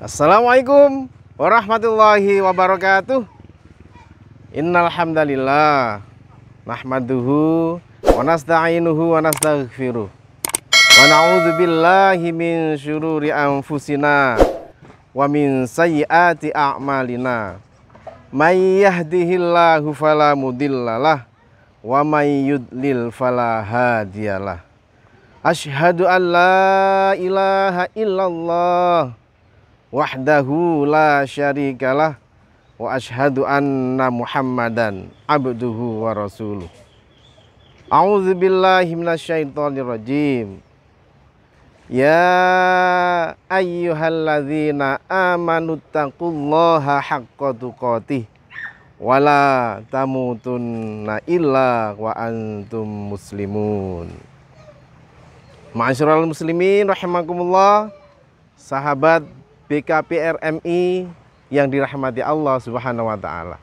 Assalamualaikum warahmatullahi wabarakatuh. Innal hamdalillah nahmaduhu wa nasta'inuhu wa nastaghfiruh wa na'udzu billahi min syururi anfusina wa min sayyiati a'malina. May yahdihillahu fala mudhillalah wa may yudlil fala hadiyalah. Asyhadu an la ilaha illallah wahdahu la syarikalah wa asyhadu anna Muhammadan abduhu wa rasuluh. A'udzu billahi minasyaitonir rajim. Ya ayyuhalladzina amanu taqullaha haqqa tuqatih wa la tamutunna illa wa antum muslimun. Ma'asyiral muslimin rahimakumullah, sahabat BKPRMI yang dirahmati Allah Subhanahu wa taala.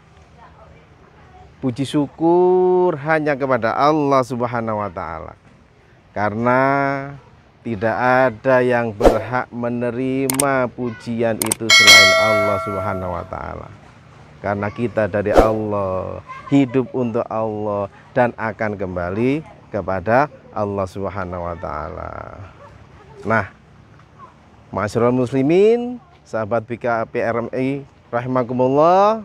Puji syukur hanya kepada Allah Subhanahu wa taala. Karena tidak ada yang berhak menerima pujian itu selain Allah Subhanahu wa taala. Karena kita dari Allah, hidup untuk Allah dan akan kembali kepada Allah Subhanahu wa taala. Nah, ma'asyiral muslimin, sahabat BKPRMI rahimakumullah,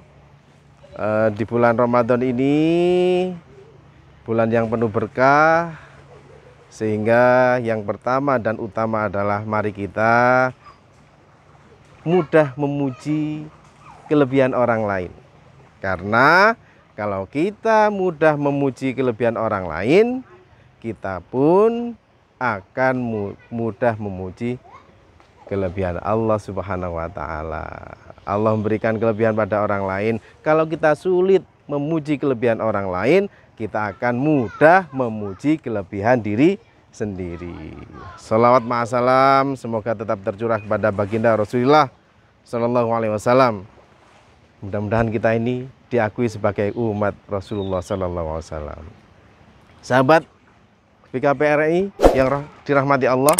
di bulan Ramadan ini bulan yang penuh berkah, sehingga yang pertama dan utama adalah mari kita mudah memuji kelebihan orang lain. Karena kalau kita mudah memuji kelebihan orang lain, kita pun akan mudah memuji kelebihan Allah Subhanahu wa taala. Allah memberikan kelebihan pada orang lain. Kalau kita sulit memuji kelebihan orang lain, kita akan mudah memuji kelebihan diri sendiri. Shalawat ma'asalam semoga tetap tercurah kepada baginda Rasulullah Sallallahu Alaihi Wasallam. Mudah-mudahan kita ini diakui sebagai umat Rasulullah Sallallahu Alaihi Wasallam. Sahabat BKPRI yang dirahmati Allah,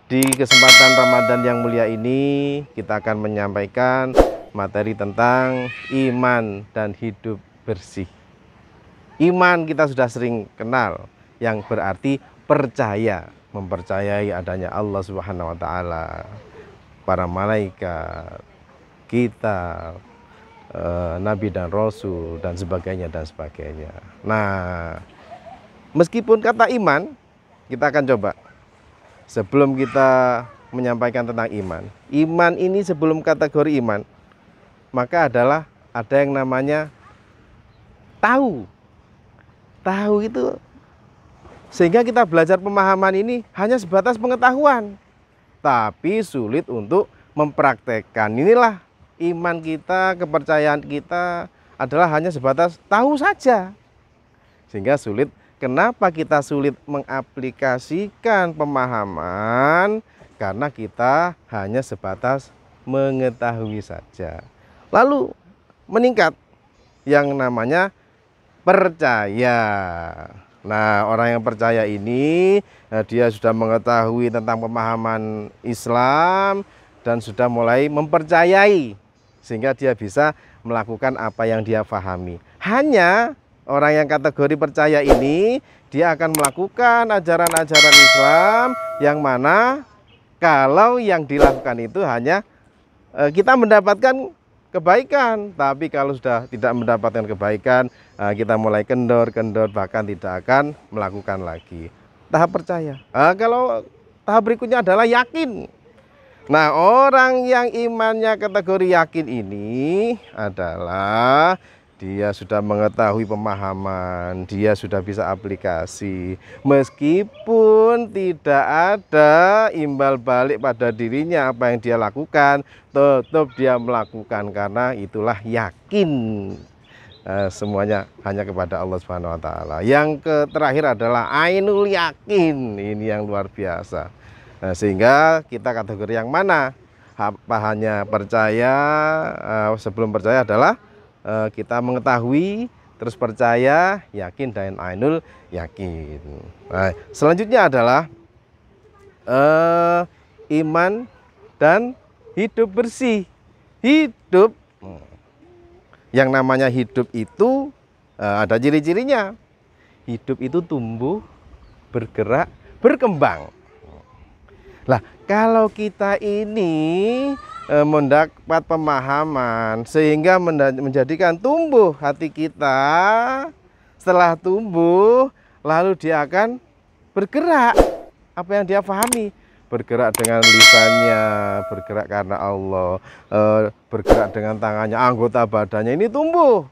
di kesempatan Ramadan yang mulia ini kita akan menyampaikan materi tentang iman dan hidup bersih. Iman kita sudah sering kenal, yang berarti percaya, mempercayai adanya Allah Subhanahu wa taala, para malaikat, kita, nabi dan rasul dan sebagainya dan sebagainya. Nah, meskipun kata iman, kita akan coba sebelum kita menyampaikan tentang iman. Iman ini sebelum kategori iman, maka ada yang namanya tahu. Tahu itu sehingga kita belajar pemahaman ini hanya sebatas pengetahuan, tapi sulit untuk mempraktekkan. Inilah iman kita, kepercayaan kita adalah hanya sebatas tahu saja, sehingga sulit. Kenapa kita sulit mengaplikasikan pemahaman? Karena kita hanya sebatas mengetahui saja. Lalu meningkat yang namanya percaya. Nah, orang yang percaya ini dia sudah mengetahui tentang pemahaman Islam dan sudah mulai mempercayai, sehingga dia bisa melakukan apa yang dia pahami. Hanya orang yang kategori percaya ini, dia akan melakukan ajaran-ajaran Islam yang mana kalau yang dilakukan itu hanya kita mendapatkan kebaikan, tapi kalau sudah tidak mendapatkan kebaikan, kita mulai kendor, bahkan tidak akan melakukan lagi. Tahap percaya. Kalau tahap berikutnya adalah yakin. Nah, orang yang imannya kategori yakin ini adalah dia sudah mengetahui pemahaman, dia sudah bisa aplikasi. Meskipun tidak ada imbal balik pada dirinya apa yang dia lakukan, tetap dia melakukan karena itulah yakin. Semuanya hanya kepada Allah Subhanahu wa taala. Yang terakhir adalah ainul yakin. Ini yang luar biasa. Sehingga kita kategori yang mana? Apa hanya percaya, sebelum percaya adalah kita mengetahui, terus percaya, yakin, dan ainul yakin. Nah, selanjutnya adalah iman dan hidup bersih. Hidup, yang namanya hidup itu ada ciri-cirinya. Hidup itu tumbuh, bergerak, berkembang. Lah, kalau kita ini mendapat pemahaman sehingga menjadikan tumbuh hati kita, setelah tumbuh lalu dia akan bergerak. Apa yang dia pahami? Bergerak dengan lisannya, bergerak karena Allah, bergerak dengan tangannya, anggota badannya ini tumbuh,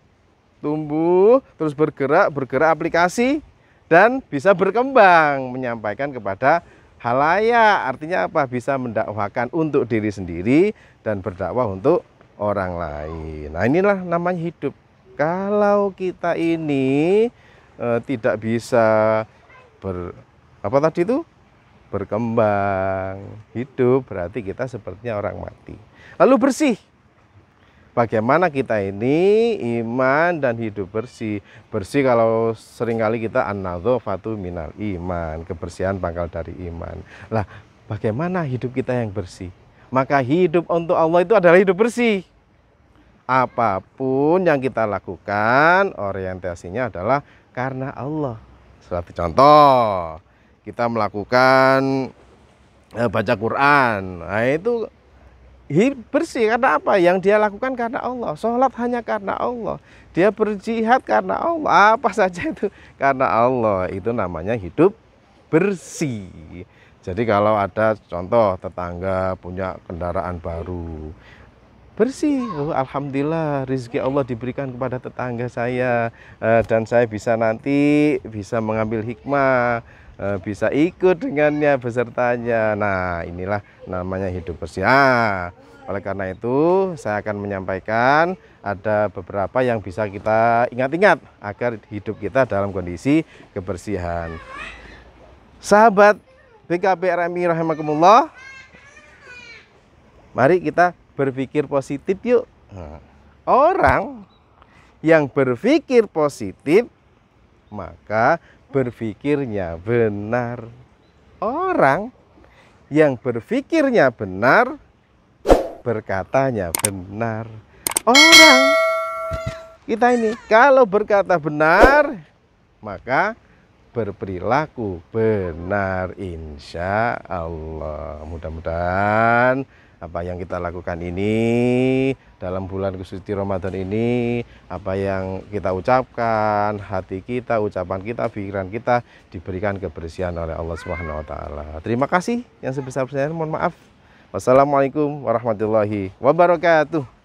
terus bergerak aplikasi dan bisa berkembang, menyampaikan kepada halayak. Artinya apa? Bisa mendakwakan untuk diri sendiri dan berdakwah untuk orang lain. Nah, inilah namanya hidup. Kalau kita ini tidak bisa berkembang, hidup, berarti kita sepertinya orang mati. Lalu bersih. Bagaimana kita ini iman dan hidup bersih? Bersih kalau seringkali kita an-nadzafatu minal iman, kebersihan pangkal dari iman. Lah, bagaimana hidup kita yang bersih? Maka hidup untuk Allah itu adalah hidup bersih. Apapun yang kita lakukan, orientasinya adalah karena Allah. Suatu contoh, kita melakukan baca Quran, nah itu bersih karena apa? Yang dia lakukan karena Allah. Sholat hanya karena Allah. Dia berjihad karena Allah. Apa saja itu karena Allah. Itu namanya hidup bersih. Jadi kalau ada contoh tetangga punya kendaraan baru, bersih, alhamdulillah rezeki Allah diberikan kepada tetangga saya, dan saya bisa nanti bisa mengambil hikmah, bisa ikut dengannya besertanya. Nah, inilah namanya hidup bersih. Oleh karena itu saya akan menyampaikan ada beberapa yang bisa kita ingat-ingat agar hidup kita dalam kondisi kebersihan. Sahabat BKP RMI rahimakumullah, mari kita berpikir positif yuk. Orang yang berpikir positif maka berpikirnya benar. Orang yang berpikirnya benar, berkatanya benar. Orang kita ini kalau berkata benar, maka berperilaku benar, insya Allah. Mudah-mudahan apa yang kita lakukan ini dalam bulan suci Ramadan ini, apa yang kita ucapkan, hati kita, ucapan kita, pikiran kita diberikan kebersihan oleh Allah Subhanahu wa taala. Terima kasih yang sebesar-besarnya, mohon maaf. Wassalamualaikum warahmatullahi wabarakatuh.